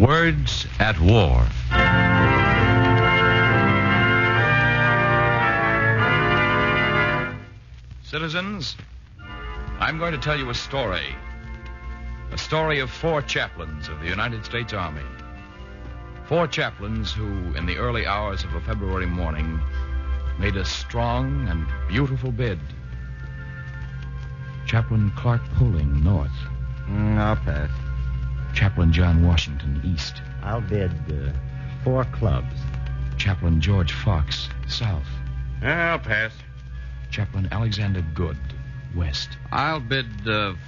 Words at War. Citizens, I'm going to tell you a story. A story of 4 chaplains of the United States Army. 4 chaplains who, in the early hours of a February morning, made a strong and beautiful bid. Chaplain Clark Poling, north. I'll pass. Chaplain John Washington, east. I'll bid 4 clubs. Chaplain George Fox, south. I'll pass. Chaplain Alexander Good, west. I'll bid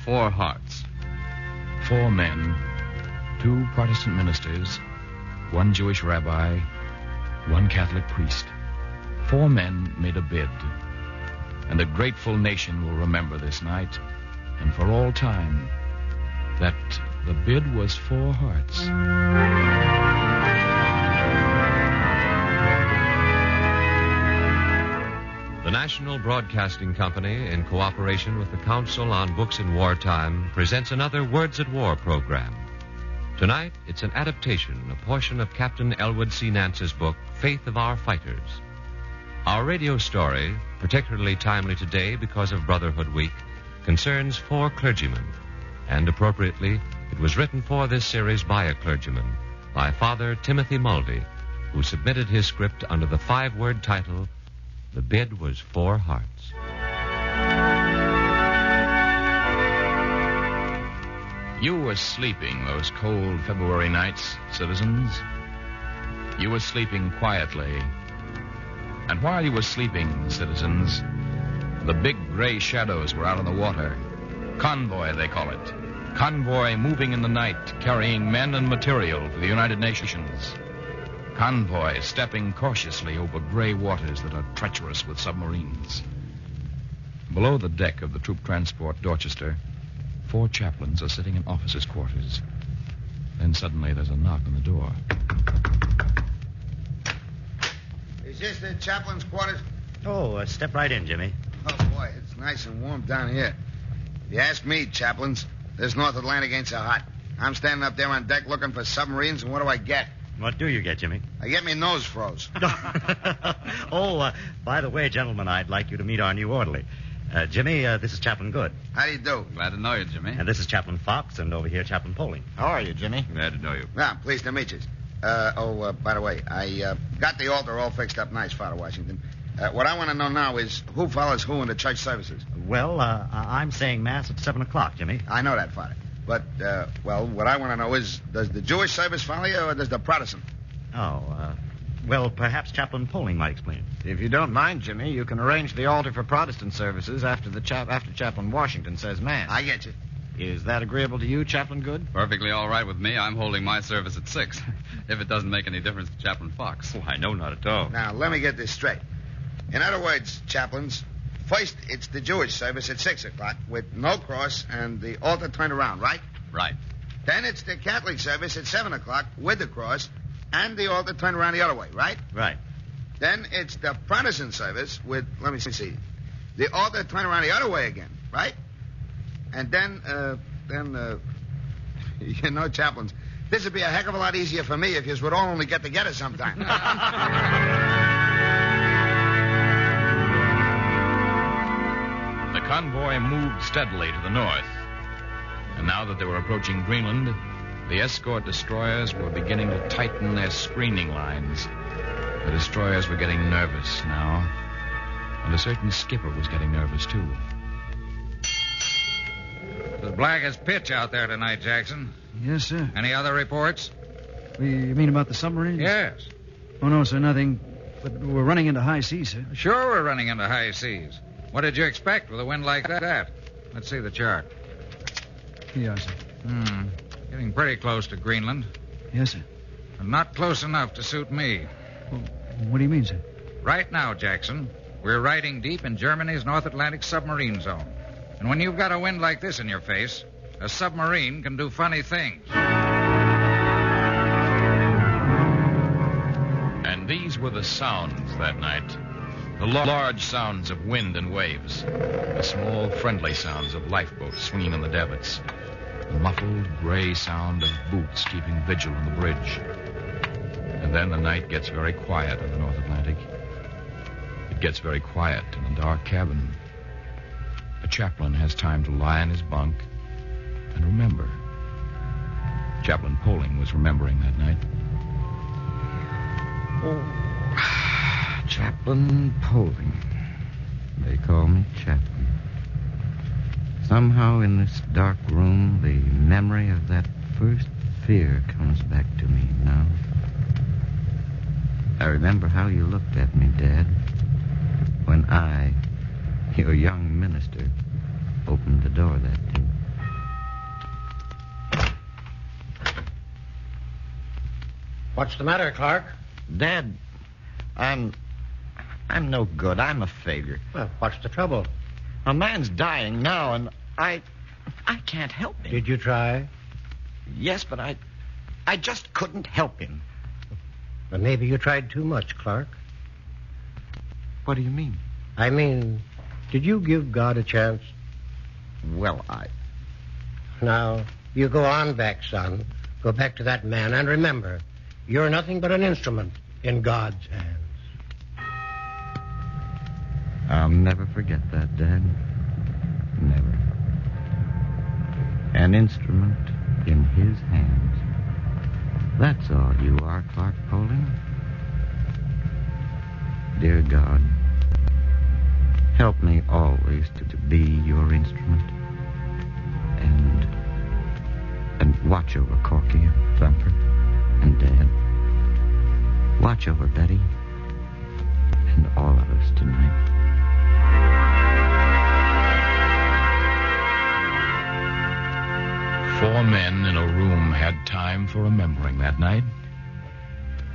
4 hearts. 4 men, 2 Protestant ministers, 1 Jewish rabbi, 1 Catholic priest. 4 men made a bid. And a grateful nation will remember this night, and for all time, that the bid was 4 hearts. The National Broadcasting Company, in cooperation with the Council on Books in Wartime, presents another Words at War program. Tonight, it's an adaptation, a portion of Captain Elwood C. Nance's book, Faith of Our Fighters. Our radio story, particularly timely today because of Brotherhood Week, concerns 4 clergymen. And appropriately, it was written for this series by a clergyman, by Father Timothy Mulvey, who submitted his script under the 5-word title, The Bid Was 4 Hearts. You were sleeping those cold February nights, citizens. You were sleeping quietly. And while you were sleeping, citizens, the big gray shadows were out on the water. Convoy, they call it. Convoy moving in the night, carrying men and material for the United Nations. Convoy stepping cautiously over gray waters that are treacherous with submarines. Below the deck of the troop transport Dorchester, 4 chaplains are sitting in officers' quarters. Then suddenly there's a knock on the door. Is this the chaplain's quarters? Oh, step right in, Jimmy. Oh, boy, it's nice and warm down here. If you ask me, chaplains, this North Atlantic ain't so hot. I'm standing up there on deck looking for submarines, and what do I get? What do you get, Jimmy? I get me nose froze. By the way, gentlemen, I'd like you to meet our new orderly. Jimmy, this is Chaplain Good. How do you do? Glad to know you, Jimmy. And this is Chaplain Fox, and over here, Chaplain Poling. How are you, Jimmy? Glad to know you. Ah, pleased to meet you. By the way, I got the altar all fixed up nice, Father Washington. What I want to know now is who follows who in the church services. Well, I'm saying Mass at 7 o'clock, Jimmy. I know that, Father. But, what I want to know is, does the Jewish service follow you, or does the Protestant? Well, perhaps Chaplain Poling might explain. If you don't mind, Jimmy, you can arrange the altar for Protestant services after Chaplain Washington says Mass. I get you. Is that agreeable to you, Chaplain Good? Perfectly all right with me. I'm holding my service at 6. If it doesn't make any difference to Chaplain Fox. Oh, I know not at all. Now, let me get this straight. In other words, chaplains, first it's the Jewish service at 6 o'clock with no cross and the altar turned around, right? Right. Then it's the Catholic service at 7 o'clock with the cross and the altar turned around the other way, right? Right. Then it's the Protestant service with, let me see, the altar turned around the other way again, right? And then, you know, chaplains, this would be a heck of a lot easier for me if you would all only get together sometime. The convoy moved steadily to the north. And now that they were approaching Greenland, the escort destroyers were beginning to tighten their screening lines. The destroyers were getting nervous now. And a certain skipper was getting nervous, too. It's as black as pitch out there tonight, Jackson. Yes, sir. Any other reports? You mean about the submarines? Yes. Oh, no, sir, nothing. But we're running into high seas, sir. Sure we're running into high seas. What did you expect with a wind like that? Let's see the chart. Yes, sir. Getting pretty close to Greenland. Yes, sir. But not close enough to suit me. Well, what do you mean, sir? Right now, Jackson, we're riding deep in Germany's North Atlantic submarine zone. And when you've got a wind like this in your face, a submarine can do funny things. And these were the sounds that night. The large sounds of wind and waves. The small, friendly sounds of lifeboats swinging on the davits. The muffled, gray sound of boots keeping vigil on the bridge. And then the night gets very quiet in the North Atlantic. It gets very quiet in a dark cabin. A chaplain has time to lie in his bunk and remember. Chaplain Poling was remembering that night. Oh, Chaplain Poling. They call me Chaplain. Somehow in this dark room, the memory of that first fear comes back to me now. I remember how you looked at me, Dad, when I, your young minister, opened the door that day. What's the matter, Clark? Dad, I'm no good. I'm a failure. Well, what's the trouble? A man's dying now, and I can't help him. Did you try? Yes, but I just couldn't help him. Well, maybe you tried too much, Clark. What do you mean? I mean, did you give God a chance? Well, Now, you go on back, son. Go back to that man, and remember, you're nothing but an instrument in God's hands. I'll never forget that, Dad. Never. An instrument in his hands. That's all you are, Clark Poling. Dear God, help me always to be your instrument. And watch over Corky and Thumper and Dad. Watch over Betty and all of us tonight. Four men in a room had time for remembering that night.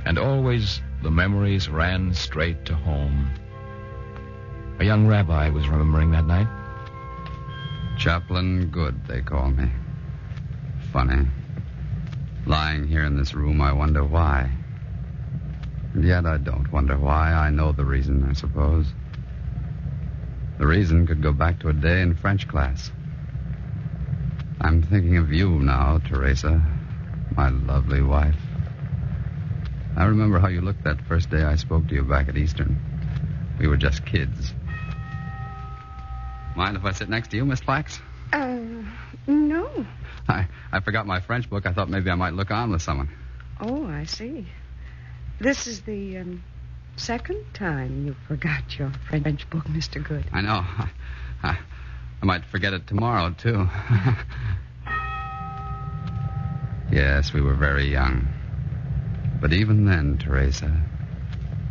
And always the memories ran straight to home. A young rabbi was remembering that night. Chaplain Good, they call me. Funny. Lying here in this room, I wonder why. And yet I don't wonder why. I know the reason, I suppose. The reason could go back to a day in French class. I'm thinking of you now, Teresa, my lovely wife. I remember how you looked that first day I spoke to you back at Eastern. We were just kids. Mind if I sit next to you, Miss Flax? No. I forgot my French book. I thought maybe I might look on with someone. Oh, I see. This is the second time you forgot your French book, Mr. Good. I know. I might forget it tomorrow, too. Yes, we were very young. But even then, Teresa,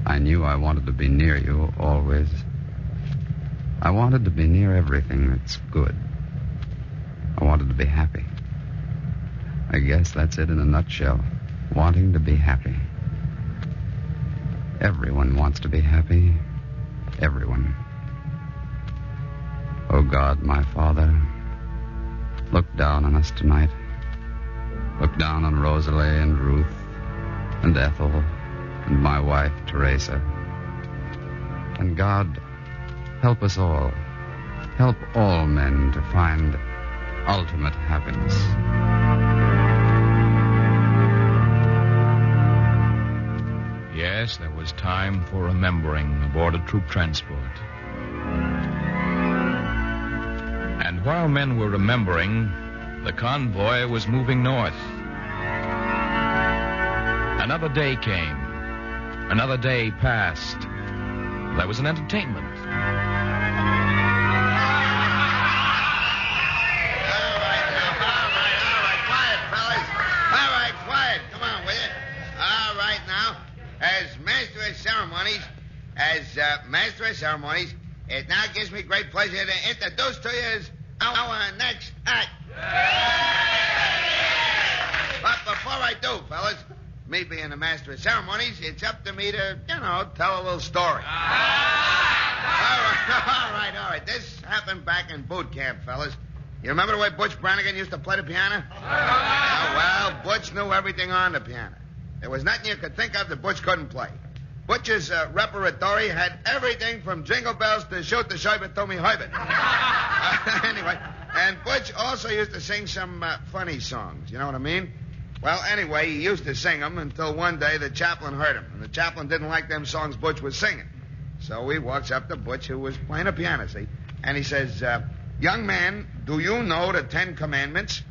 I knew I wanted to be near you always. I wanted to be near everything that's good. I wanted to be happy. I guess that's it in a nutshell. Wanting to be happy. Everyone wants to be happy. Everyone. Oh, God, my Father, look down on us tonight. Look down on Rosalie and Ruth and Ethel and my wife, Teresa. And God, help us all. Help all men to find ultimate happiness. Yes, there was time for remembering aboard a troop transport. And while men were remembering, the convoy was moving north. Another day came. Another day passed. There was an entertainment. As Master of Ceremonies, it now gives me great pleasure to introduce to you our next act. But before I do, fellas, me being the Master of Ceremonies, it's up to me to, tell a little story. All right. This happened back in boot camp, fellas. You remember the way Butch Brannigan used to play the piano? Well, Butch knew everything on the piano. There was nothing you could think of that Butch couldn't play. Butch's repertory had everything from Jingle Bells to Shoot the Sherbet to me Herbert. And Butch also used to sing some funny songs. You know what I mean? Well, anyway, he used to sing them until one day the chaplain heard him. And the chaplain didn't like them songs Butch was singing. So he walks up to Butch, who was playing a piano, see? And he says, young man, do you know the 10 Commandments?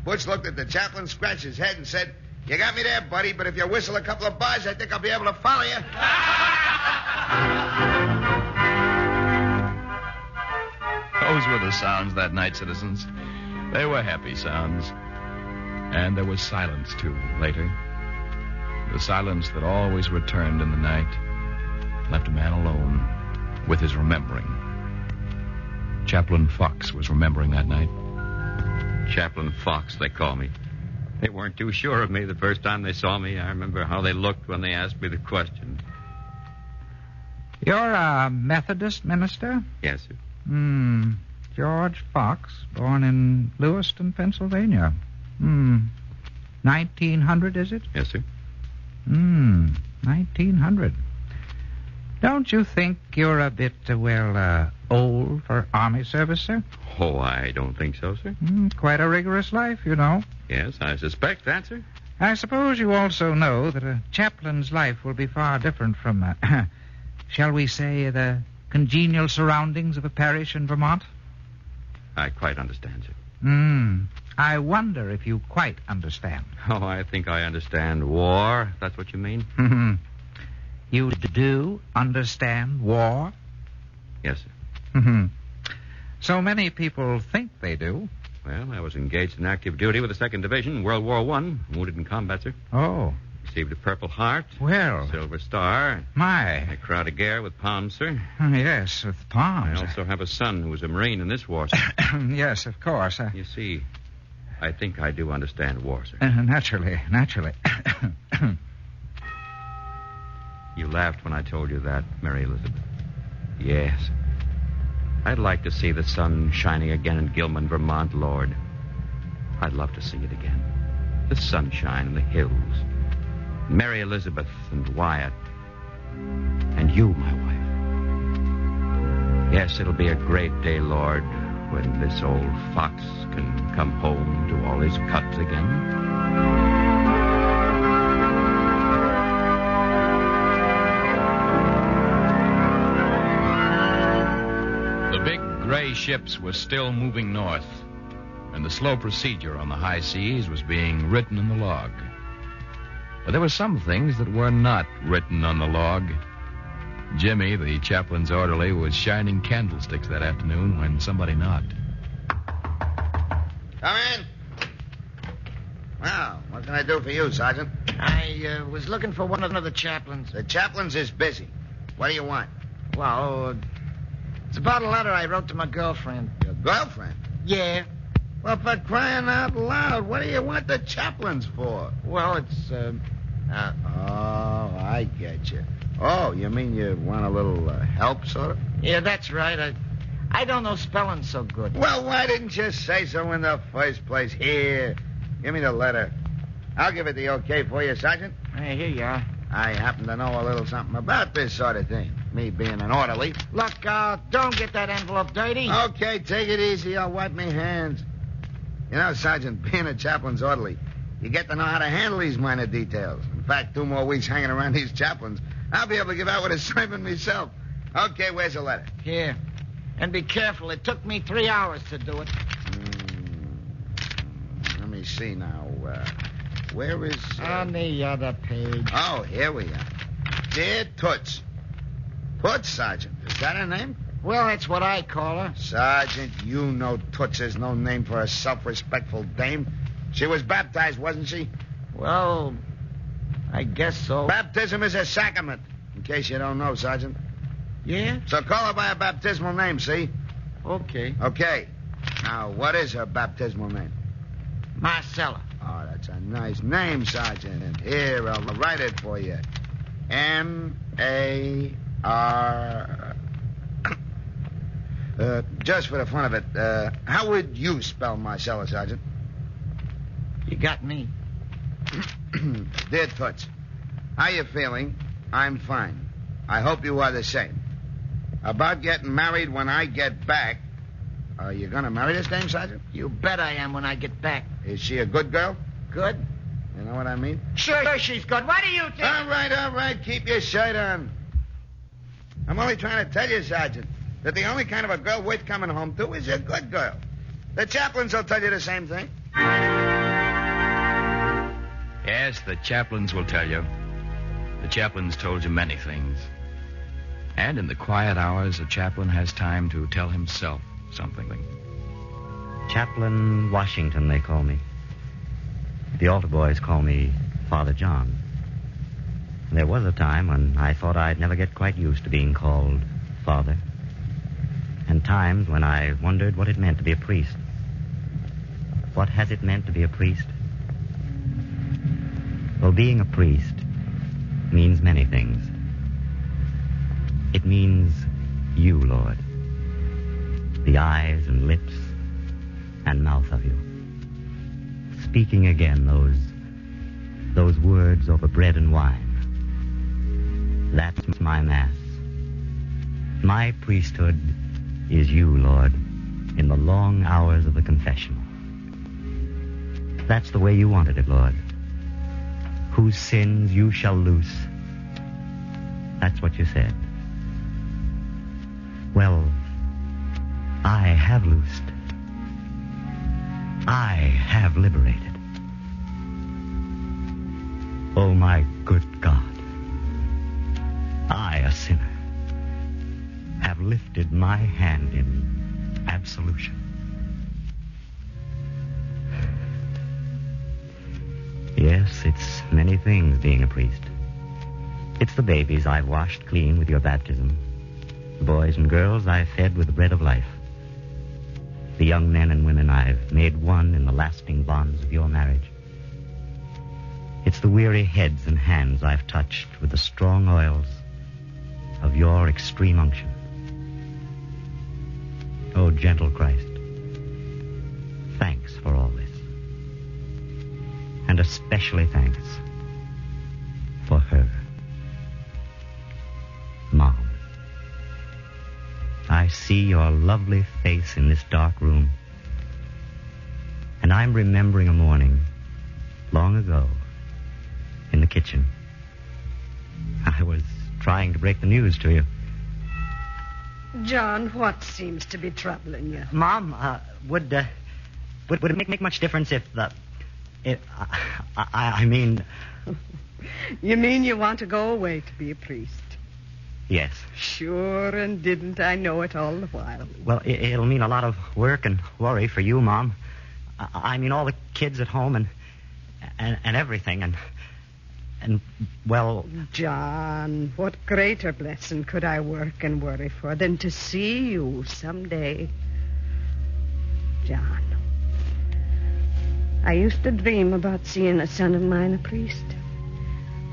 Butch looked at the chaplain, scratched his head, and said, you got me there, buddy, but if you whistle a couple of bars, I think I'll be able to follow you. Those were the sounds that night, citizens. They were happy sounds. And there was silence, too, later. The silence that always returned in the night, left a man alone with his remembering. Chaplain Fox was remembering that night. Chaplain Fox, they call me. They weren't too sure of me the first time they saw me. I remember how they looked when they asked me the question. You're a Methodist minister? Yes, sir. George Fox, born in Lewiston, Pennsylvania. 1900, is it? Yes, sir. 1900. Don't you think you're a bit, old for Army service, sir? Oh, I don't think so, sir. Quite a rigorous life, you know. Yes, I suspect that, sir. I suppose you also know that a chaplain's life will be far different from, shall we say, the congenial surroundings of a parish in Vermont? I quite understand, sir. I wonder if you quite understand. Oh, I think I understand war, if that's what you mean. You do understand war? Yes, sir. So many people think they do. Well, I was engaged in active duty with the 2nd Division, World War I, wounded in combat, sir. Oh. Received a Purple Heart. Well. Silver Star. My. A Croix de Guerre with palms, sir. Yes, with palms. I also have a son who was a Marine in this war, sir. Yes, of course. You see, I think I do understand war, sir. Naturally. You laughed when I told you that, Mary Elizabeth. Yes. I'd like to see the sun shining again in Gilman, Vermont, Lord. I'd love to see it again. The sunshine and the hills. Mary Elizabeth and Wyatt. And you, my wife. Yes, it'll be a great day, Lord, when this old fox can come home to all his cubs again. The big gray ships were still moving north, and the slow procedure on the high seas was being written in the log. But there were some things that were not written on the log. Jimmy, the chaplain's orderly, was shining candlesticks that afternoon when somebody knocked. Come in. Well, what can I do for you, Sergeant? I was looking for one of the chaplains. The chaplain's is busy. What do you want? Well, it's about a letter I wrote to my girlfriend. Your girlfriend? Yeah. Well, for crying out loud, what do you want the chaplains for? Well, it's, Oh, I get you. Oh, you mean you want a little help, sort of? Yeah, that's right. I don't know spelling so good. Well, why didn't you say so in the first place? Here, give me the letter. I'll give it the okay for you, Sergeant. Hey, here you are. I happen to know a little something about this sort of thing, me being an orderly. Look, don't get that envelope dirty. Okay, take it easy. I'll wipe my hands. You know, Sergeant, being a chaplain's orderly, you get to know how to handle these minor details. In fact, 2 more weeks hanging around these chaplains, I'll be able to give out with a sermon myself. Okay, where's the letter? Here. And be careful. It took me 3 hours to do it. Let me see now. Where is... On the other page. Oh, here we are. Dear Toots. Toots, Sergeant. Is that her name? Well, that's what I call her. Sergeant, you know Toots is no name for a self-respectful dame. She was baptized, wasn't she? Well, I guess so. Baptism is a sacrament, in case you don't know, Sergeant. Yeah? So call her by her baptismal name, see? Okay. Okay. Now, what is her baptismal name? Marcella. Oh, that's a nice name, Sergeant. And here, I'll write it for you. M-A-R... just for the fun of it, how would you spell Marcella, Sergeant? You got me. Dear Toots, how you feeling? I'm fine. I hope you are the same. About getting married when I get back, Are you going to marry this dame, Sergeant? You bet I am when I get back. Is she a good girl? Good? You know what I mean? Sure, she's good. What do you think? All right. Keep your shirt on. I'm only trying to tell you, Sergeant, that the only kind of a girl worth coming home to is a good girl. The chaplains will tell you the same thing. Yes, the chaplains will tell you. The chaplains told you many things. And in the quiet hours, a chaplain has time to tell himself something. Chaplain Washington, they call me. The altar boys call me Father John. There was a time when I thought I'd never get quite used to being called Father. And times when I wondered what it meant to be a priest. What has it meant to be a priest? Well, being a priest means many things. It means you, Lord. The eyes and lips and mouth of you. Speaking again those words over bread and wine. That's my Mass. My priesthood is you, Lord, in the long hours of the confessional. That's the way you wanted it, Lord. Whose sins you shall loose. That's what you said. Well, I have loosed. I have liberated. Oh, my good God. I, a sinner, have lifted my hand in absolution. Yes, it's many things being a priest. It's the babies I've washed clean with your baptism. The boys and girls I've fed with the bread of life. The young men and women I've made one in the lasting bonds of your marriage. It's the weary heads and hands I've touched with the strong oils of your extreme unction. Oh, gentle Christ, thanks for all this. And especially thanks for her. Mom, I see your lovely face in this dark room. And I'm remembering a morning long ago in the kitchen. I was trying to break the news to you. John, what seems to be troubling you? Mom, would it make much difference if I mean... You mean you want to go away to be a priest? Yes. Sure, and didn't I know it all the while? Well, it'll mean a lot of work and worry for you, Mom. I mean, all the kids at home and everything, and well... John, what greater blessing could I work and worry for than to see you someday? John, I used to dream about seeing a son of mine a priest.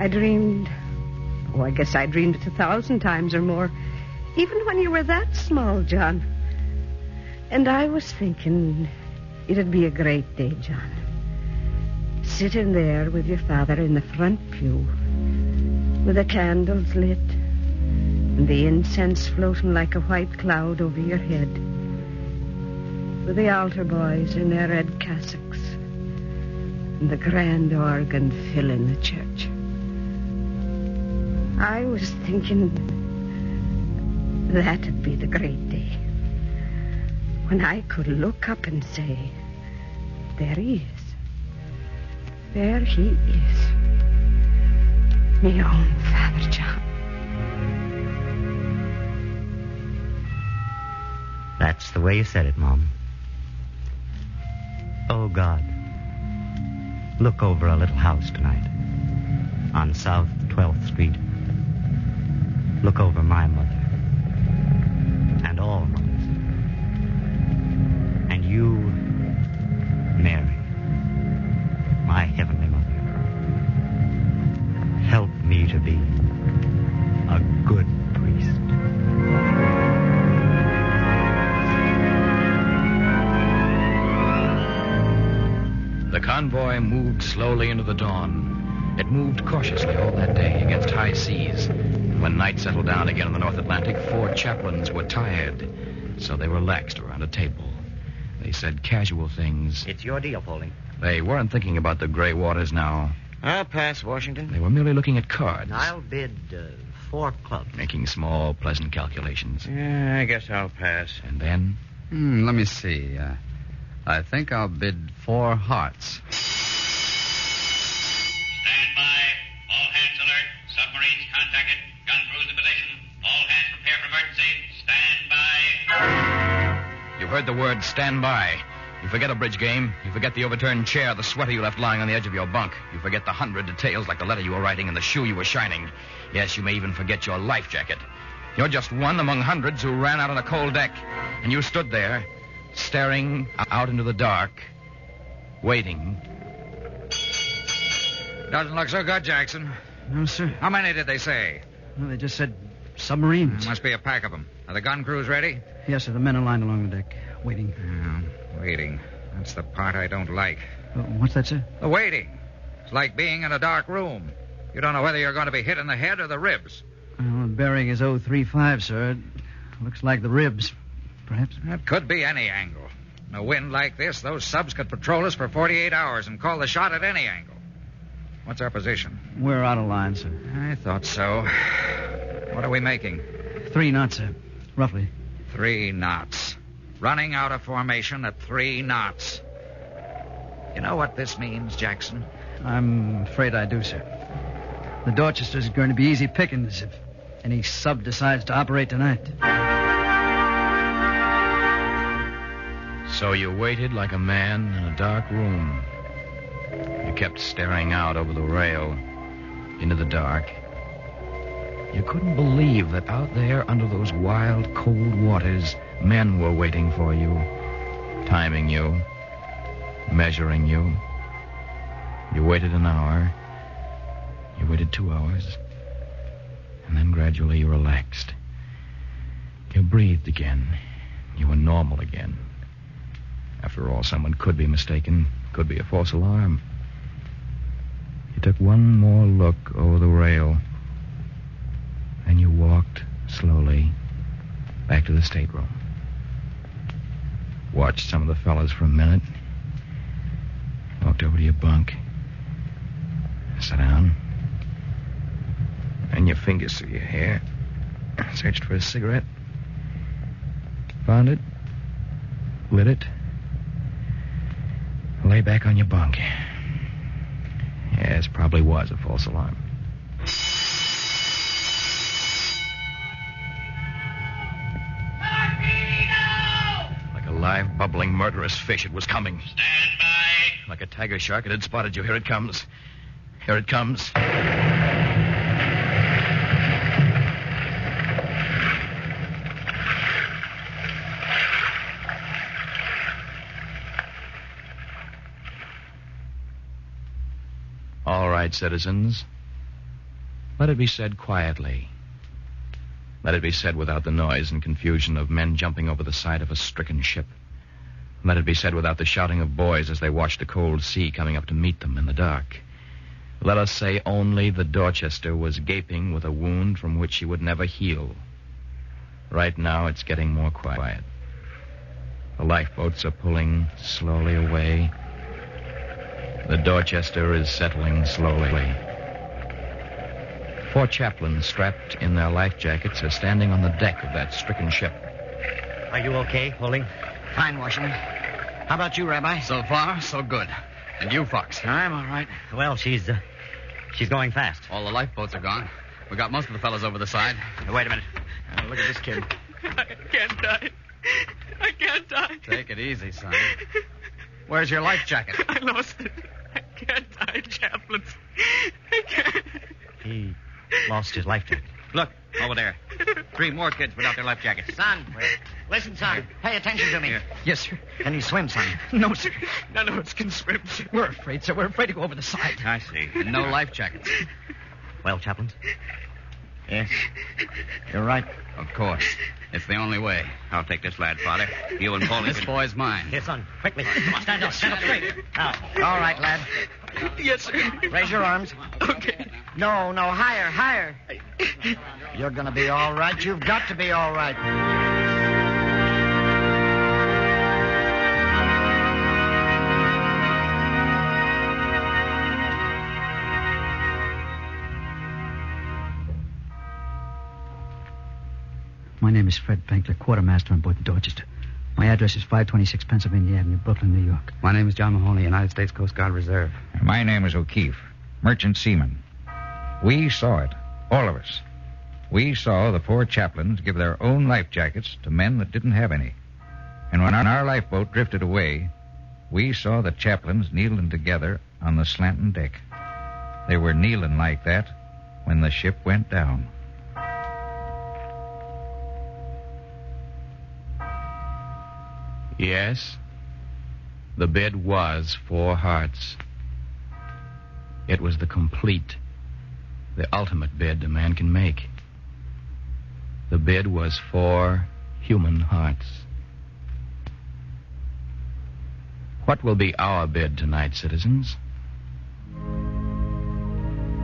I dreamed... Oh, I guess I dreamed it 1,000 times or more. Even when you were that small, John. And I was thinking it'd be a great day, John. Sitting there with your father in the front pew, with the candles lit, and the incense floating like a white cloud over your head, with the altar boys in their red cassocks, and the grand organ filling the church. I was thinking that'd be the great day, when I could look up and say, there he is. There he is. Me own Father John. That's the way you said it, Mom. Oh, God. Look over a little house tonight on South 12th Street. Look over my mother and all mothers. And you, Mary, my heavenly mother. Help me to be a good priest. The convoy moved slowly into the dawn. It moved cautiously all that day against high seas. And when night settled down again in the North Atlantic, 4 chaplains were tired, so they relaxed around a table. They said casual things. It's your deal, Pauling. They weren't thinking about the gray waters now. I'll pass, Washington. They were merely looking at cards. I'll bid 4 clubs. Making small, pleasant calculations. Yeah, I guess I'll pass. And then? Let me see. I think I'll bid 4 hearts. Stand by. All hands alert. Submarines contacted. Gun crews in position. All hands prepare for emergency. Stand by. You've heard the word stand by. You forget a bridge game. You forget the overturned chair, the sweater you left lying on the edge of your bunk. You forget the 100 details like the letter you were writing and the shoe you were shining. Yes, you may even forget your life jacket. You're just one among hundreds who ran out on a cold deck. And you stood there, staring out into the dark, waiting. Doesn't look so good, Jackson. No, sir. How many did they say? Well, they just said submarines. Must be a pack of them. Are the gun crews ready? Yes, sir. The men are lined along the deck, waiting. Waiting. That's the part I don't like. What's that, sir? The waiting. It's like being in a dark room. You don't know whether you're going to be hit in the head or the ribs. Well, the bearing is 035, sir. It looks like the ribs, perhaps. It could be any angle. In a wind like this, those subs could patrol us for 48 hours and call the shot at any angle. What's our position? We're out of line, sir. I thought so. What are we making? 3 knots, sir. Roughly. 3 knots. Running out of formation at 3 knots. You know what this means, Jackson? I'm afraid I do, sir. The Dorchester's going to be easy pickings if any sub decides to operate tonight. So you waited like a man in a dark room. You kept staring out over the rail into the dark. You couldn't believe that out there under those wild, cold waters, men were waiting for you, timing you, measuring you. You waited an hour. You waited 2 hours. And then gradually you relaxed. You breathed again. You were normal again. After all, someone could be mistaken. Could be a false alarm. You took one more look over the rail. Then you walked slowly back to the stateroom. Watched some of the fellas for a minute. Walked over to your bunk. Sat down. Ran your fingers through your hair. Searched for a cigarette. Found it. Lit it. Lay back on your bunk. Yes, probably was a false alarm. Like a live, bubbling, murderous fish, it was coming. Stand by. Like a tiger shark, it had spotted you. Here it comes. Here it comes. All right, citizens. Let it be said quietly. Let it be said without the noise and confusion of men jumping over the side of a stricken ship. Let it be said without the shouting of boys as they watched the cold sea coming up to meet them in the dark. Let us say only the Dorchester was gaping with a wound from which she would never heal. Right now, it's getting more quiet. The lifeboats are pulling slowly away. The Dorchester is settling slowly. 4 chaplains strapped in their life jackets are standing on the deck of that stricken ship. Are you okay, Pauling? Fine, Washington. How about you, Rabbi? So far, so good. And you, Fox? I'm all right. Well, she's going fast. All the lifeboats are gone. We got most of the fellas over the side. Wait a minute. Look at this kid. I can't die. I can't die. Take it easy, son. Where's your life jacket? I lost it. I can't die, chaplains. I can't. He lost his life jacket. Look, over there. 3 more kids without their life jackets. Son, listen, son. Pay attention to me. Here. Yes, sir. Can you swim, son? No, sir. None of us can swim. We're afraid, sir. We're afraid to go over the side. I see. And no life jackets. Well, chaplains? Yes. You're right. Of course. It's the only way. I'll take this lad, Father. You and Paulie. This boy's mine. Here, son. Quickly. Come on, stand up. Stand up straight. Now. All right, lad. Yes, sir. Raise your arms. Okay. No, higher, higher. You're going to be all right. You've got to be all right. My name is Fred Penkler, quartermaster on board the Dorchester. My address is 526 Pennsylvania Avenue, Brooklyn, New York. My name is John Mahoney, United States Coast Guard Reserve. My name is O'Keefe, merchant seaman. We saw it, all of us. We saw the 4 chaplains give their own life jackets to men that didn't have any. And when our lifeboat drifted away, we saw the chaplains kneeling together on the slanting deck. They were kneeling like that when the ship went down. Yes, the bed was 4 hearts. It was the complete, the ultimate bed a man can make. The bed was 4 human hearts. What will be our bed tonight, citizens?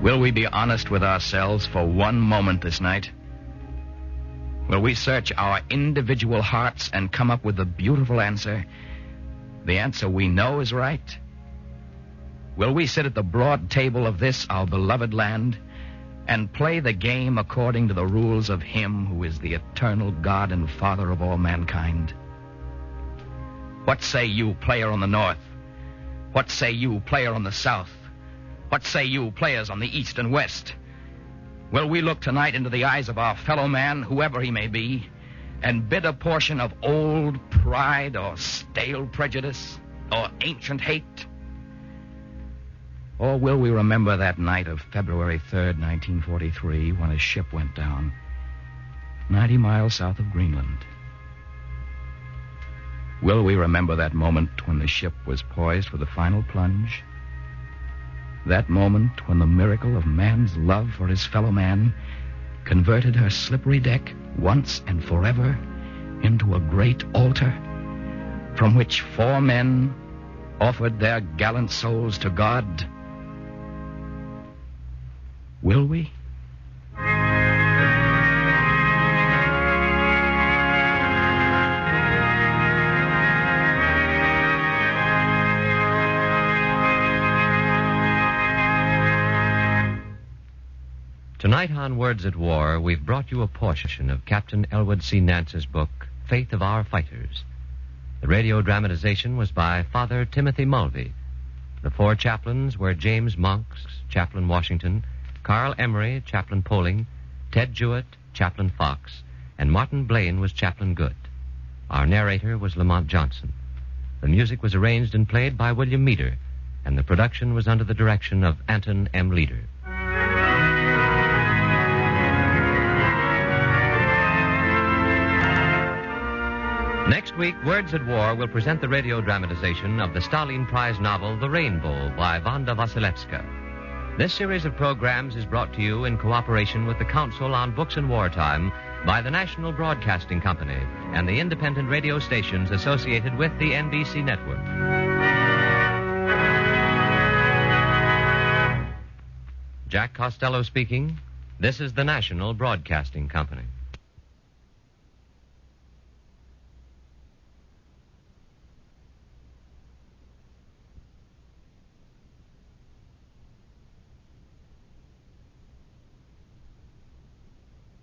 Will we be honest with ourselves for one moment this night? Will we search our individual hearts and come up with the beautiful answer, the answer we know is right? Will we sit at the broad table of this, our beloved land, and play the game according to the rules of Him who is the eternal God and Father of all mankind? What say you, player on the north? What say you, player on the south? What say you, players on the east and west? Will we look tonight into the eyes of our fellow man, whoever he may be, and bid a portion of old pride or stale prejudice or ancient hate? Or will we remember that night of February 3rd, 1943, when a ship went down 90 miles south of Greenland? Will we remember that moment when the ship was poised for the final plunge? That moment when the miracle of man's love for his fellow man converted her slippery deck once and forever into a great altar from which 4 men offered their gallant souls to God? Will we? Tonight on Words at War, we've brought you a portion of Captain Elwood C. Nance's book, Faith of Our Fighters. The radio dramatization was by Father Timothy Mulvey. The 4 chaplains were James Monks, Chaplain Washington, Carl Emery, Chaplain Poling, Ted Jewett, Chaplain Fox, and Martin Blaine was Chaplain Good. Our narrator was Lamont Johnson. The music was arranged and played by William Meader, and the production was under the direction of Anton M. Leader. Next week, Words at War will present the radio dramatization of the Stalin Prize novel The Rainbow by Wanda Wasilewska. This series of programs is brought to you in cooperation with the Council on Books in Wartime by the National Broadcasting Company and the independent radio stations associated with the NBC network. Jack Costello speaking. This is the National Broadcasting Company.